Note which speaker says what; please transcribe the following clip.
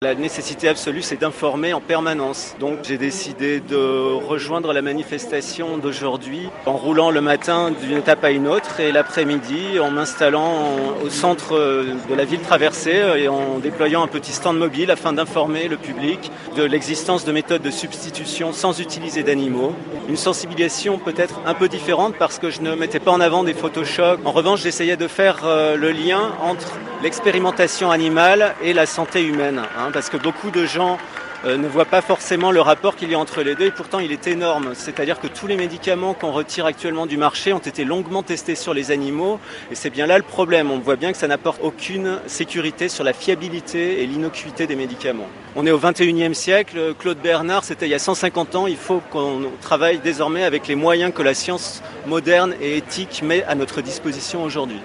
Speaker 1: La nécessité absolue, c'est d'informer en permanence. Donc j'ai décidé de rejoindre la manifestation d'aujourd'hui en roulant le matin d'une étape à une autre et l'après-midi en m'installant au centre de la ville traversée et en déployant un petit stand mobile afin d'informer le public de l'existence de méthodes de substitution sans utiliser d'animaux. Une sensibilisation peut-être un peu différente parce que je ne mettais pas en avant des photochocs. En revanche, j'essayais de faire le lien entre l'expérimentation animale et la santé humaine, parce que beaucoup de gens ne voient pas forcément le rapport qu'il y a entre les deux et pourtant il est énorme. C'est-à-dire que tous les médicaments qu'on retire actuellement du marché ont été longuement testés sur les animaux et c'est bien là le problème. On voit bien que ça n'apporte aucune sécurité sur la fiabilité et l'innocuité des médicaments. On est au 21e siècle, Claude Bernard c'était il y a 150 ans, il faut qu'on travaille désormais avec les moyens que la science moderne et éthique met à notre disposition aujourd'hui.